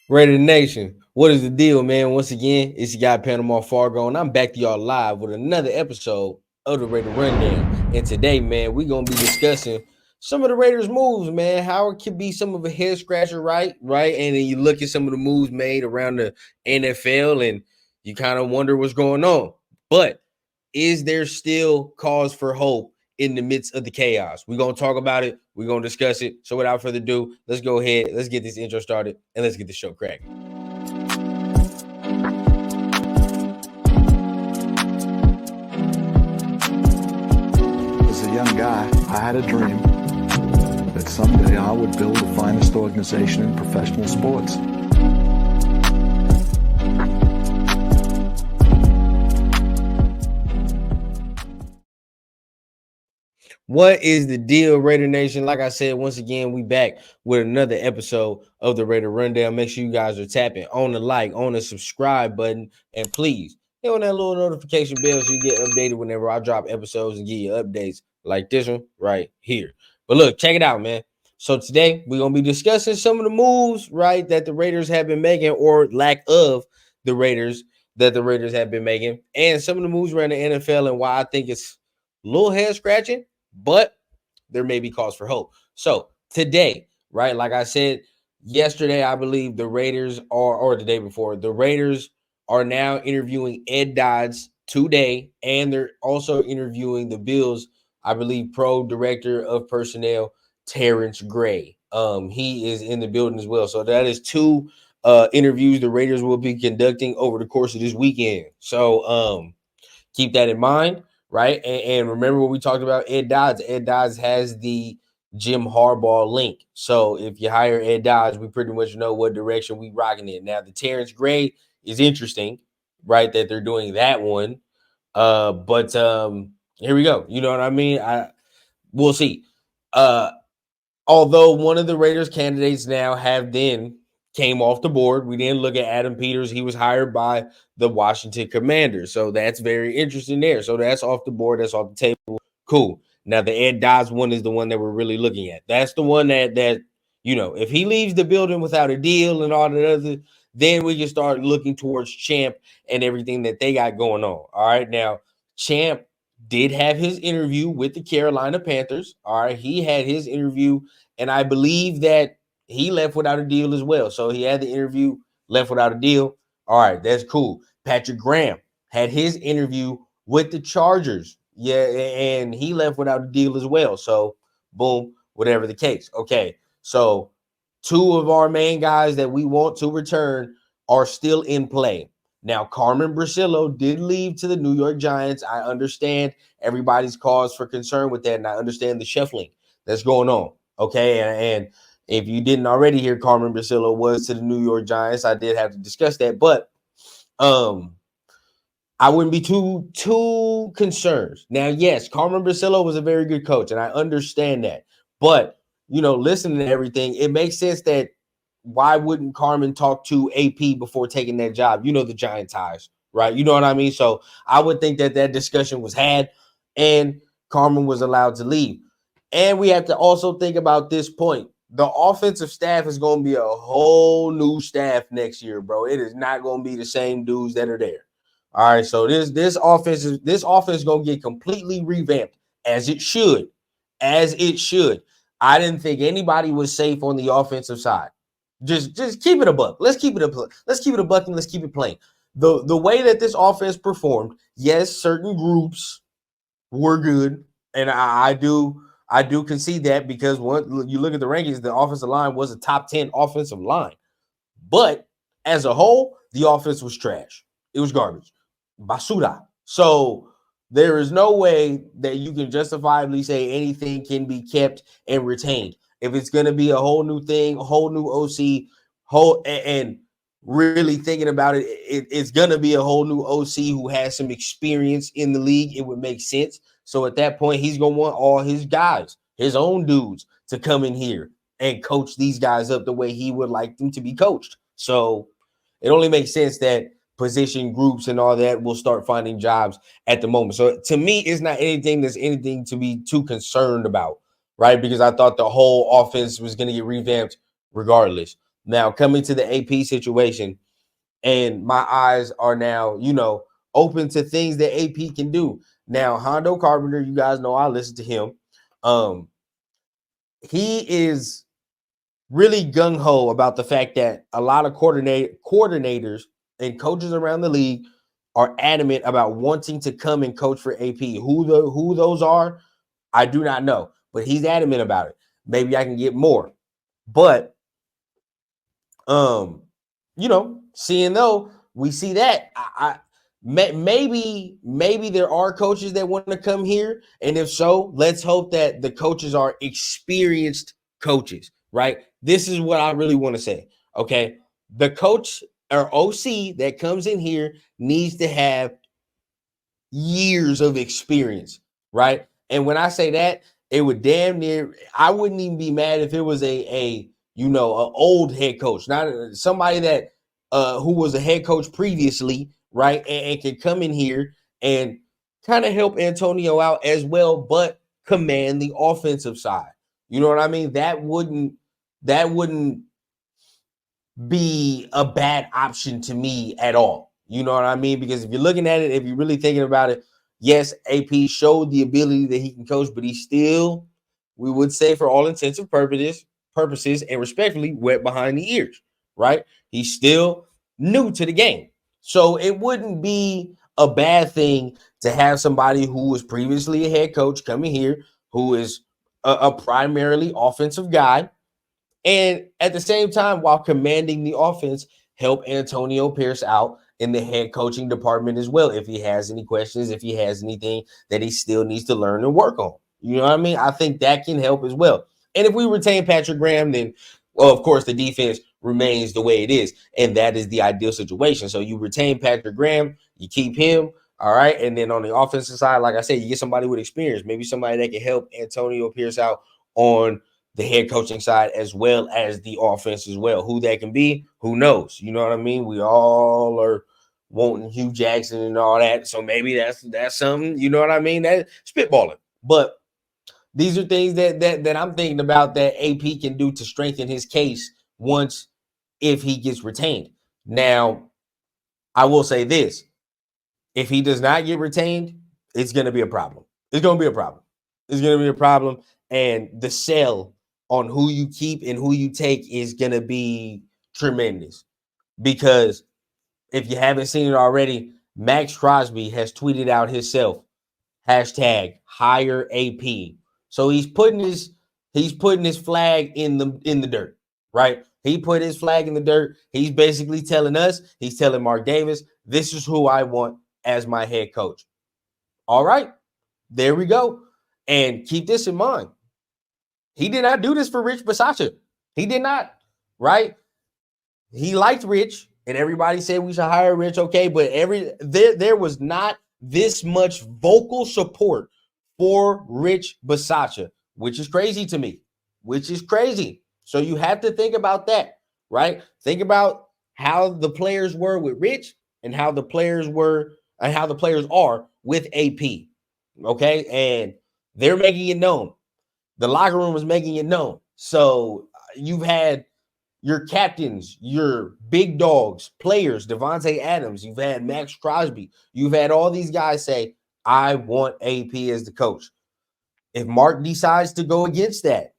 Raider Nation, what is the deal, man? Once again, it's your guy Panama Fargo, and I'm back to y'all live with another episode of the Raider Rundown. And today, man, we're gonna be discussing some of the Raiders' moves, man. How it could be some of a head scratcher, right? And then you look at some of the moves made around the NFL, and you kind of wonder what's going on. But is there still cause for hope in the midst of the chaos? We're going to talk about it. We're going to discuss it. So without further ado, let's go ahead. Let's get this intro started and let's get the show cracking. As a young guy, I had a dream that someday I would build the finest organization in professional sports. What is the deal, Raider Nation? Like I said, once again, we back with another episode of the Raider Rundown. Make sure you guys are tapping on the like, on the subscribe button, and please hit on that little notification bell so you get updated whenever I drop episodes and give you updates like this one right here. But look, check it out, man. So today we're gonna be discussing some of the moves, right, that the Raiders have been making, or lack of the Raiders that the Raiders have been making, and some of the moves around the NFL and why I think it's a little head scratching, but there may be cause for hope. So today, right, like I said yesterday, I believe the Raiders are, or the day before, the Raiders are now interviewing Ed Dodds today, and they're also interviewing the Bills, I believe, pro director of personnel, Terrence Gray. He is in the building as well. So that is two interviews the Raiders will be conducting over the course of this weekend. So keep that in mind, right? And remember what we talked about, Ed Dodds. Ed Dodds has the Jim Harbaugh link. So if you hire Ed Dodds, we pretty much know what direction we rocking in. Now, the Terrence Gray is interesting, right, that they're doing that one. But here we go. You know what I mean? We'll see. Although one of the Raiders candidates now have then came off the board. We didn't look at Adam Peters. He was hired by the Washington Commanders. So that's very interesting there. So that's off the board. That's off the table. Cool. Now the Ed Dodds one is the one that we're really looking at. That's the one that you know, if he leaves the building without a deal and all that other, then we can start looking towards Champ and everything that they got going on. All right. Now, Champ did have his interview with the Carolina Panthers. All right. He had his interview, and I believe that he left without a deal as well. So he had the interview, left without a deal. All right, that's cool. Patrick Graham had his interview with the Chargers. Yeah, and he left without a deal as well. So, boom, whatever the case. Okay, so two of our main guys that we want to return are still in play. Now, Carmen Bricillo did leave to the New York Giants. I understand everybody's cause for concern with that, and I understand the shuffling that's going on. Okay, and if you didn't already hear, Carmen Bricillo was to the New York Giants. I did have to discuss that, but I wouldn't be too concerned. Now, yes, Carmen Bricillo was a very good coach, and I understand that. But you know, listening to everything, it makes sense that why wouldn't Carmen talk to AP before taking that job? You know, the Giant ties, right? You know what I mean? So I would think that that discussion was had, and Carmen was allowed to leave. And we have to also think about this point. The offensive staff is going to be a whole new staff next year, bro. It is not going to be the same dudes that are there. All right, so this offense is going to get completely revamped, as it should, as it should. I didn't think anybody was safe on the offensive side. Just keep it a buck. Let's keep it a buck, and let's keep it plain. The way that this offense performed, yes, certain groups were good, and I do concede that, because when you look at the rankings, the offensive line was a top 10 offensive line. But as a whole, the offense was trash. It was garbage. Basura. So there is no way that you can justifiably say anything can be kept and retained. If it's going to be a whole new thing, a whole new OC, and really thinking about it, it's going to be a whole new OC who has some experience in the league. It would make sense. So at that point, he's going to want all his guys, his own dudes, to come in here and coach these guys up the way he would like them to be coached. So it only makes sense that position groups and all that will start finding jobs at the moment. So to me, it's not anything to be too concerned about, right? Because I thought the whole offense was going to get revamped regardless. Now coming to the AP situation, and my eyes are now, open to things that AP can do. Now, Hondo Carpenter, you guys know I listen to him. He is really gung-ho about the fact that a lot of coordinators and coaches around the league are adamant about wanting to come and coach for AP. Who those are, I do not know, but he's adamant about it. Maybe I can get more. But seeing though we see that, maybe there are coaches that want to come here, and if so, let's hope that the coaches are experienced coaches, right? This is what I really want to say. Okay, the coach or OC that comes in here needs to have years of experience, right? And when I say that, it would damn near, I wouldn't even be mad if it was an old head coach, not somebody that who was a head coach previously, right? And can come in here and kind of help Antonio out as well, but command the offensive side. You know what I mean? That wouldn't be a bad option to me at all. You know what I mean? Because if you're looking at it, if you're really thinking about it, yes, AP showed the ability that he can coach, but he's still, we would say for all intents and purposes, and respectfully, wet behind the ears, right? He's still new to the game. So it wouldn't be a bad thing to have somebody who was previously a head coach coming here, who is a primarily offensive guy, and at the same time, while commanding the offense, help Antonio Pierce out in the head coaching department as well. If he has any questions, if he has anything that he still needs to learn and work on. You know what I mean? I think that can help as well. And if we retain Patrick Graham, then, well, of course, the defense remains the way it is. And that is the ideal situation. So you retain Patrick Graham, you keep him. All right. And then on the offensive side, like I said, you get somebody with experience, maybe somebody that can help Antonio Pierce out on the head coaching side as well as the offense as well. Who that can be, who knows? You know what I mean? We all are wanting Hugh Jackson and all that. So maybe that's something, you know what I mean? That spitballing. But these are things that I'm thinking about that AP can do to strengthen his case if he gets retained. Now, I will say this. If he does not get retained, it's going to be a problem. It's going to be a problem. It's going to be a problem. And the sell on who you keep and who you take is going to be tremendous. Because if you haven't seen it already, Max Crosby has tweeted out himself, #hire AP. So he's putting his flag in the dirt, right? He put his flag in the dirt. He's basically telling us, he's telling Mark Davis, this is who I want as my head coach. All right, there we go. And keep this in mind. He did not do this for Rich Bisaccia. He did not, right? He liked Rich, and everybody said we should hire Rich, okay, but there was not this much vocal support for Rich Bisaccia, which is crazy to me, which is crazy. So you have to think about that, right? Think about how the players were with Rich and how the players are with AP, okay? And they're making it known. The locker room is making it known. So you've had your captains, your big dogs, players, Devontae Adams. You've had Max Crosby. You've had all these guys say, I want AP as the coach. If Mark decides to go against that,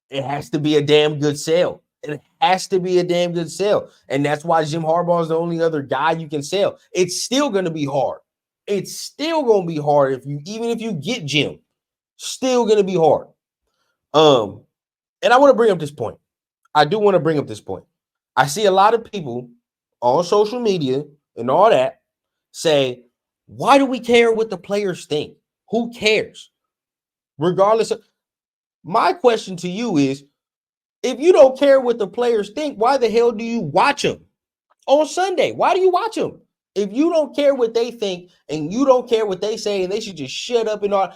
it has to be a damn good sell. It has to be a damn good sell. And that's why Jim Harbaugh is the only other guy you can sell. It's still going to be hard. It's still going to be hard even if you get Jim. Still going to be hard. And I want to bring up this point. I do want to bring up this point. I see a lot of people on social media and all that say, why do we care what the players think? Who cares? Regardless of, my question to you is, if you don't care what the players think, why the hell do you watch them on Sunday? Why do you watch them? If you don't care what they think and you don't care what they say and they should just shut up and all,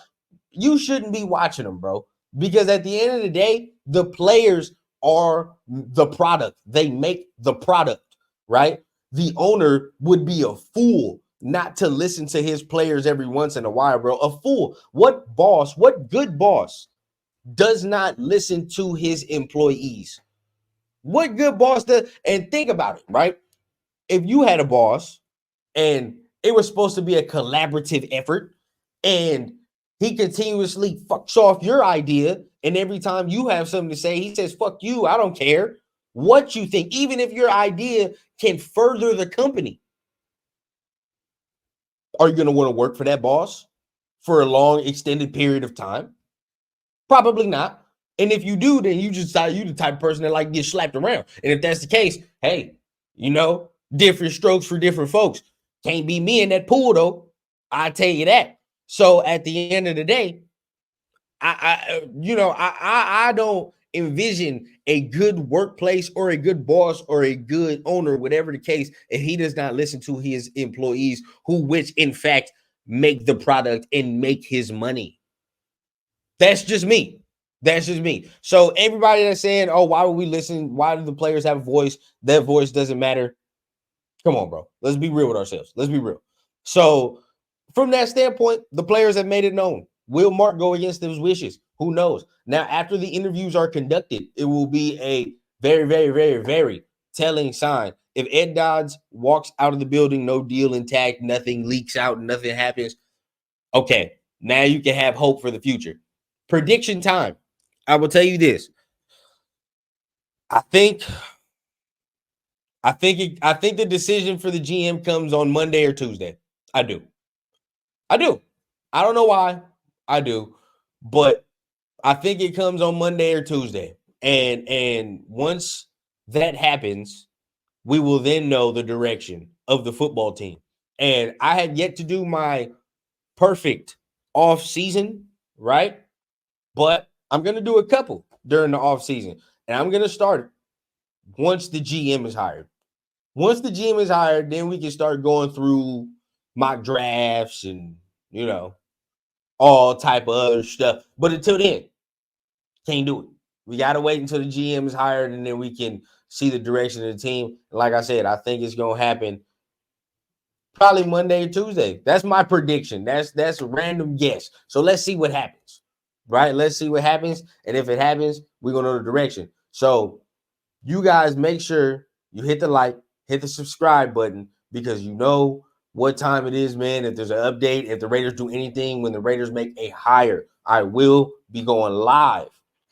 you shouldn't be watching them, bro. Because at the end of the day, the players are the product. They make the product, right? The owner would be a fool not to listen to his players every once in a while, bro. A fool. What good boss does not listen to his employees? What good boss does? And think about it, right? If you had a boss and it was supposed to be a collaborative effort, and he continuously fucks off your idea, and every time you have something to say, he says, fuck you, I don't care what you think, even if your idea can further the company. Are you going to want to work for that boss for a long, extended period of time? Probably not. And if you do, then you just decide you the type of person that like get slapped around. And if that's the case, hey, different strokes for different folks. Can't be me in that pool though. I tell you that. So at the end of the day, I don't envision a good workplace or a good boss or a good owner, whatever the case, if he does not listen to his employees, which in fact make the product and make his money. That's just me. That's just me. So everybody that's saying, oh, why would we listen? Why do the players have a voice? That voice doesn't matter. Come on, bro. Let's be real with ourselves. Let's be real. So from that standpoint, the players have made it known. Will Mark go against those wishes? Who knows? Now, after the interviews are conducted, it will be a very, very, very, very telling sign. If Ed Dodds walks out of the building, no deal intact, nothing leaks out, nothing happens, okay, now you can have hope for the future. Prediction time. I will tell you this. I think the decision for the GM comes on Monday or Tuesday. I do. I don't know why. I do, but I think it comes on Monday or Tuesday. And once that happens, we will then know the direction of the football team. And I had yet to do my perfect off season, right? But I'm going to do a couple during the off season, and I'm going to start once the GM is hired. Once the GM is hired, then we can start going through mock drafts and, all type of other stuff. But until then, can't do it. We got to wait until the GM is hired, and then we can see the direction of the team. Like I said, I think it's going to happen probably Monday or Tuesday. That's my prediction. That's a random guess. So let's see what happens, right? Let's see what happens. And if it happens, we're going to know the direction. So you guys make sure you hit the like, hit the subscribe button, because you know what time it is, man. If there's an update, if the Raiders do anything, when the Raiders make a hire, I will be going live,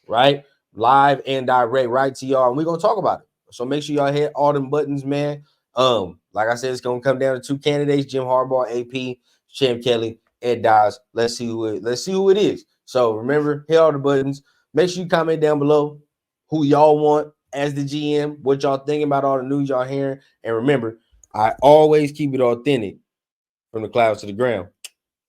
right? Live and direct right to y'all. And we're going to talk about it. So make sure y'all hit all them buttons, man. Like I said, it's going to come down to two candidates, Jim Harbaugh, AP, Champ Kelly, Ed Dodds. Let's see who it is. So remember, hit all the buttons. Make sure you comment down below who y'all want as the GM, what y'all thinking about all the news y'all hearing. And remember, I always keep it authentic from the clouds to the ground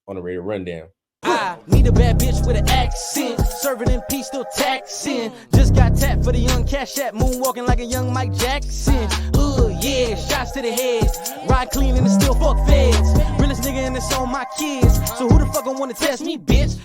on the Raider Rundown. I need a bad bitch with an accent, serving in peace, still taxing. Just got tapped for the young Cash App, moonwalking like a young Mike Jackson. Yeah, shots to the head, ride clean and still fuck feds. Realest nigga and it's on my kids, so who the fuck gon' wanna test me, bitch?